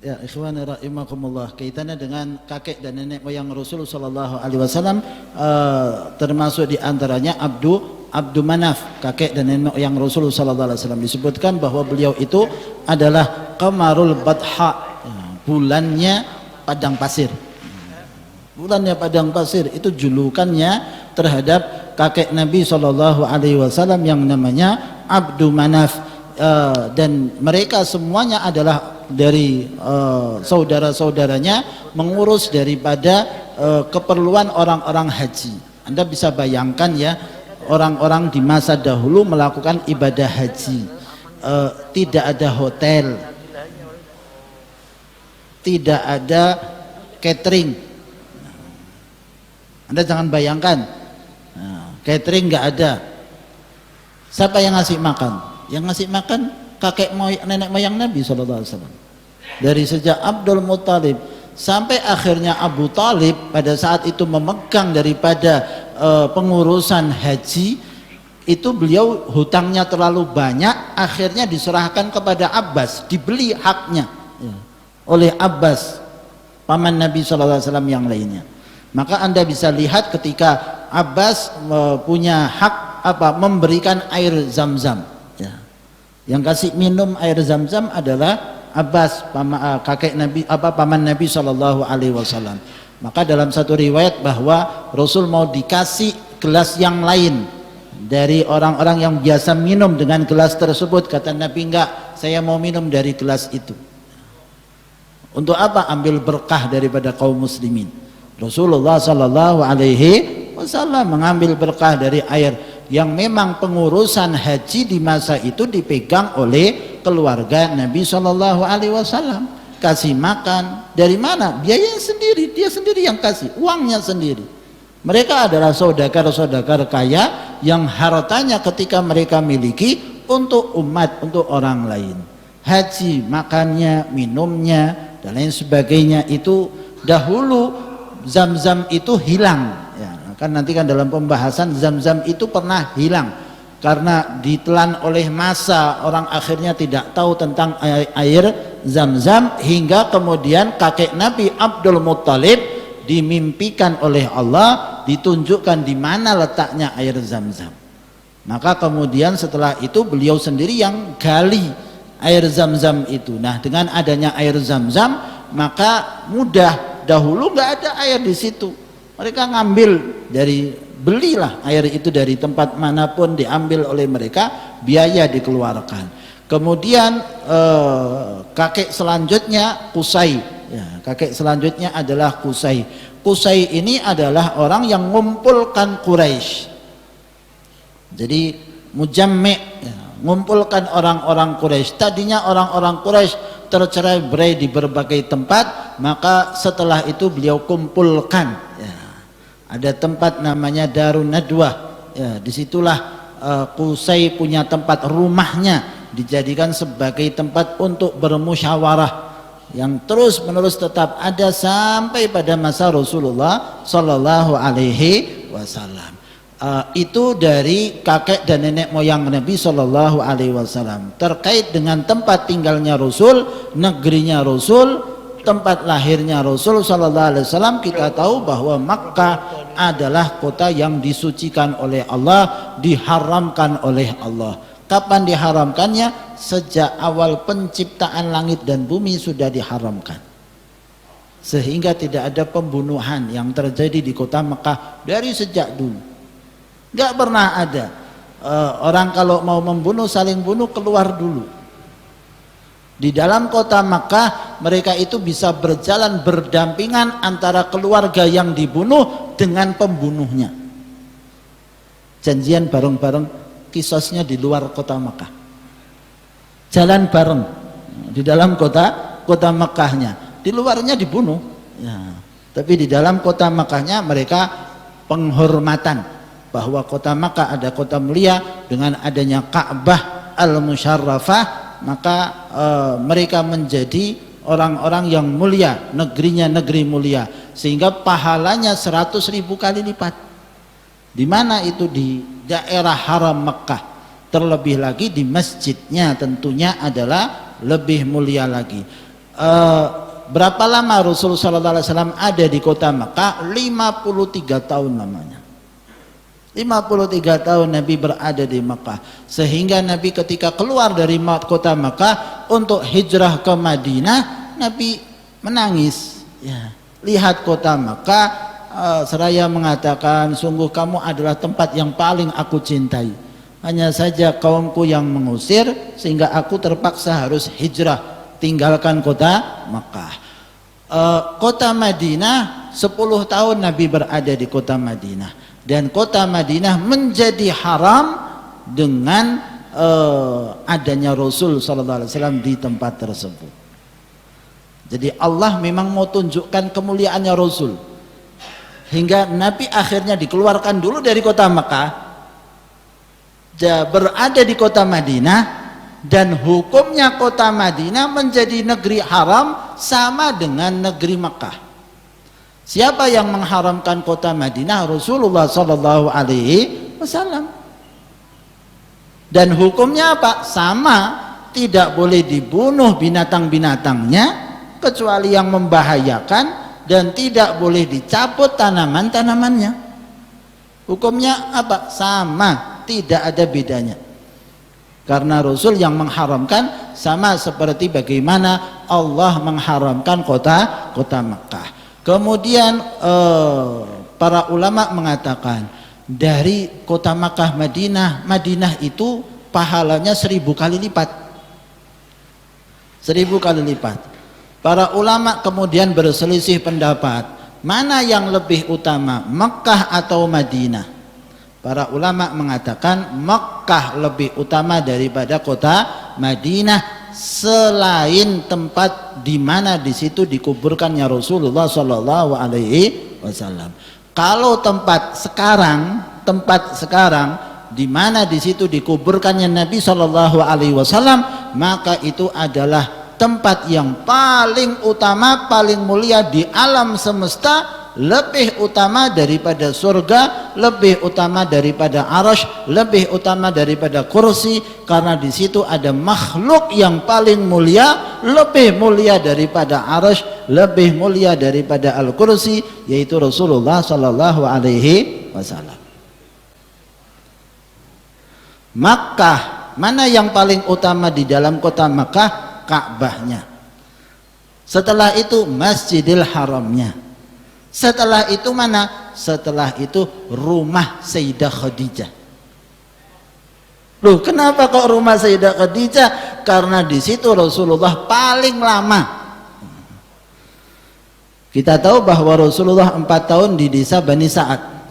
Ya ikhwani rahimakumullah, kaitannya dengan kakek dan nenek moyang Rasul Sallallahu Alaihi Wasallam, termasuk diantaranya Abdu Manaf, kakek dan nenek moyang Rasul Sallallahu Alaihi Wasallam. Disebutkan bahwa beliau itu adalah Qamarul Badha, bulannya padang pasir. Bulannya padang pasir itu julukannya terhadap kakek Nabi Sallallahu Alaihi Wasallam yang namanya Abdu Manaf. Dan mereka semuanya adalah dari saudara-saudaranya mengurus daripada keperluan orang-orang haji. Anda bisa bayangkan ya, orang-orang di masa dahulu melakukan ibadah haji, tidak ada hotel, tidak ada catering. Anda jangan bayangkan, catering nggak ada. Siapa yang ngasih makan? Yang ngasih makan kakek nenek moyang Nabi SAW. Dari sejak Abdul Muttalib sampai akhirnya Abu Talib pada saat itu memegang daripada pengurusan haji, itu beliau hutangnya terlalu banyak, akhirnya diserahkan kepada Abbas, dibeli haknya oleh Abbas, paman Nabi SAW yang lainnya. Maka Anda bisa lihat ketika Abbas punya hak memberikan air Zam-Zam. Yang kasih minum air Zam-Zam adalah Abbas, kakek Nabi, paman Nabi Shallallahu Alaihi Wasallam. Maka dalam satu riwayat bahwa Rasul mau dikasih gelas yang lain dari orang-orang yang biasa minum dengan gelas tersebut. Kata Nabi, enggak, saya mau minum dari gelas itu. Untuk apa? Ambil berkah daripada kaum muslimin. Rasulullah Shallallahu Alaihi Wasallam mengambil berkah dari air yang memang pengurusan haji di masa itu dipegang oleh keluarga Nabi Shallallahu Alaihi Wasallam. Kasih makan dari mana? Biaya sendiri, dia sendiri yang kasih, uangnya sendiri. Mereka adalah saudagar-saudagar kaya yang hartanya ketika mereka miliki untuk umat, untuk orang lain. Haji, makannya, minumnya dan lain sebagainya itu dahulu Zam-Zam itu hilang. Kan nanti kan dalam pembahasan Zam-Zam itu pernah hilang karena ditelan oleh massa, orang akhirnya tidak tahu tentang air Zam-Zam, hingga kemudian kakek Nabi Abdul Muttalib dimimpikan oleh Allah, ditunjukkan di mana letaknya air Zam-Zam. Maka kemudian setelah itu beliau sendiri yang gali air Zam-Zam itu. Nah, dengan adanya air Zam-Zam maka mudah, dahulu nggak ada air di situ. Mereka ngambil belilah air itu dari tempat manapun, diambil oleh mereka, biaya dikeluarkan. Kemudian kakek selanjutnya Qusay. Ya, kakek selanjutnya adalah Qusay. Qusay ini adalah orang yang mengumpulkan Quraisy. Jadi mujammi', ya, mengumpulkan orang-orang Quraisy. Tadinya orang-orang Quraisy tercerai-berai di berbagai tempat, maka setelah itu beliau kumpulkan. Ya, ada tempat namanya Darun Nadwah. Ya, disitulah Qusay punya tempat rumahnya, dijadikan sebagai tempat untuk bermusyawarah yang terus menerus tetap ada sampai pada masa Rasulullah Sallallahu Alaihi Wasallam. Itu dari kakek dan nenek moyang Nabi Sallallahu Alaihi Wasallam. Terkait dengan tempat tinggalnya Rasul, negerinya Rasul, tempat lahirnya Rasul sallallahu alaihi wasallam, kita tahu bahwa Makkah adalah kota yang disucikan oleh Allah, diharamkan oleh Allah. Kapan diharamkannya? Sejak awal penciptaan langit dan bumi sudah diharamkan. Sehingga tidak ada pembunuhan yang terjadi di kota Makkah dari sejak dulu. Gak pernah ada orang kalau mau membunuh saling bunuh keluar dulu. Di dalam kota Makkah mereka itu bisa berjalan berdampingan antara keluarga yang dibunuh dengan pembunuhnya. Janjian bareng-bareng, kisosnya di luar kota Makkah. Jalan bareng di dalam kota Makkahnya, di luarnya dibunuh. Ya. Tapi di dalam kota Makkahnya mereka penghormatan bahwa kota Makkah ada kota mulia dengan adanya Ka'bah al-Musyarrafah. Maka mereka menjadi orang-orang yang mulia, negerinya negeri mulia, sehingga pahalanya 100.000 kali lipat. Di mana itu? Di daerah haram Mekah. Terlebih lagi di masjidnya tentunya adalah lebih mulia lagi. Berapa lama Rasulullah SAW ada di kota Mekah? 53 tahun lamanya. 53 tahun Nabi berada di Makkah, sehingga Nabi ketika keluar dari kota Makkah untuk hijrah ke Madinah, Nabi menangis. Ya, lihat kota Makkah, seraya mengatakan, sungguh kamu adalah tempat yang paling aku cintai. Hanya saja kaumku yang mengusir, sehingga aku terpaksa harus hijrah, tinggalkan kota Makkah. Kota Madinah, 10 tahun Nabi berada di kota Madinah. Dan kota Madinah menjadi haram dengan adanya Rasul sallallahu alaihi wasallam di tempat tersebut. Jadi Allah memang mau tunjukkan kemuliaannya Rasul, hingga Nabi akhirnya dikeluarkan dulu dari kota Mekah, berada di kota Madinah, dan hukumnya kota Madinah menjadi negeri haram sama dengan negeri Mekah. Siapa yang mengharamkan kota Madinah? Rasulullah sallallahu alaihi wasallam. Dan hukumnya apa? Sama, tidak boleh dibunuh binatang-binatangnya kecuali yang membahayakan, dan tidak boleh dicabut tanaman-tanamannya. Hukumnya apa? Sama, tidak ada bedanya. Karena Rasul yang mengharamkan, sama seperti bagaimana Allah mengharamkan kota Mekah. Kemudian para ulama mengatakan dari kota Makkah Madinah itu pahalanya 1000 kali lipat. 1000 kali lipat. Para ulama kemudian berselisih pendapat, mana yang lebih utama, Makkah atau Madinah? Para ulama mengatakan Makkah lebih utama daripada kota Madinah, selain tempat di mana di situ dikuburkannya Rasulullah Shallallahu Alaihi Wasallam. Kalau tempat sekarang di mana di situ dikuburkannya Nabi Shallallahu Alaihi Wasallam, maka itu adalah tempat yang paling utama, paling mulia di alam semesta, lebih utama daripada surga, lebih utama daripada arasy, lebih utama daripada kursi, karena di situ ada makhluk yang paling mulia, lebih mulia daripada arasy, lebih mulia daripada al-kursi, yaitu Rasulullah sallallahu alaihi wasallam. Makkah, mana yang paling utama di dalam kota Makkah? Ka'bahnya. Setelah itu Masjidil Haramnya. Setelah itu mana? Setelah itu rumah Sayyidah Khadijah. Loh, kenapa kok rumah Sayyidah Khadijah? Karena di situ Rasulullah paling lama. Kita tahu bahwa Rasulullah 4 tahun di desa Bani Sa'ad,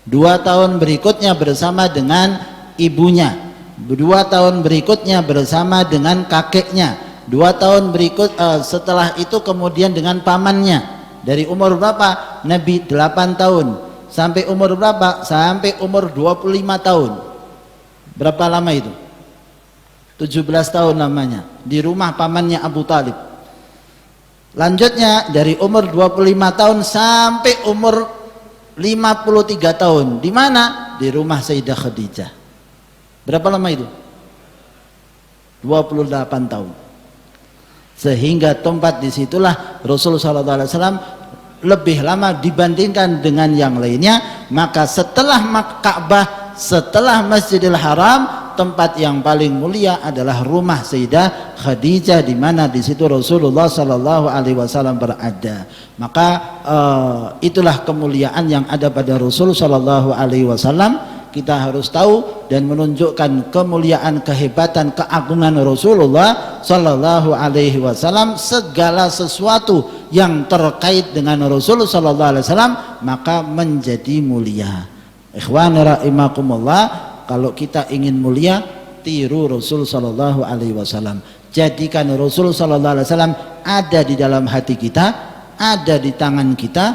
2 tahun berikutnya bersama dengan ibunya, 2 tahun berikutnya bersama dengan kakeknya, 2 tahun setelah itu kemudian dengan pamannya. Dari umur berapa? Nabi 8 tahun. Sampai umur berapa? Sampai umur 25 tahun. Berapa lama itu? 17 tahun lamanya. Di rumah pamannya Abu Talib. Lanjutnya dari umur 25 tahun sampai umur 53 tahun. Di mana? Di rumah Sayyidah Khadijah. Berapa lama itu? 28 tahun. sehingga tempat disitulah Rasul sallallahu alaihi wasallam lebih lama dibandingkan dengan yang lainnya. Maka setelah Ka'bah, setelah Masjidil Haram, tempat yang paling mulia adalah rumah Sayyidah Khadijah, di mana di situ Rasulullah sallallahu alaihi wasallam berada. Maka itulah kemuliaan yang ada pada Rasul sallallahu alaihi wasallam. Kita harus tahu dan menunjukkan kemuliaan, kehebatan, keagungan Rasulullah sallallahu alaihi wasallam. Segala sesuatu yang terkait dengan Rasulullah sallallahu alaihi wasallam maka menjadi mulia. Ikhwani rahimakumullah, kalau kita ingin mulia, tiru Rasul sallallahu alaihi wasallam. Jadikan Rasul sallallahu alaihi wasallam ada di dalam hati kita, ada di tangan kita,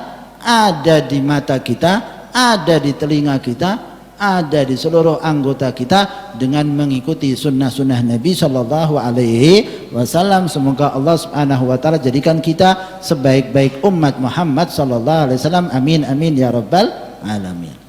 ada di mata kita, ada di telinga kita, ada di seluruh anggota kita, dengan mengikuti sunnah-sunnah Nabi sallallahu alaihi wasallam. Semoga Allah subhanahu wa ta'ala jadikan kita sebaik-baik umat Muhammad sallallahu alaihi wasallam. Amin amin ya rabbal alamin.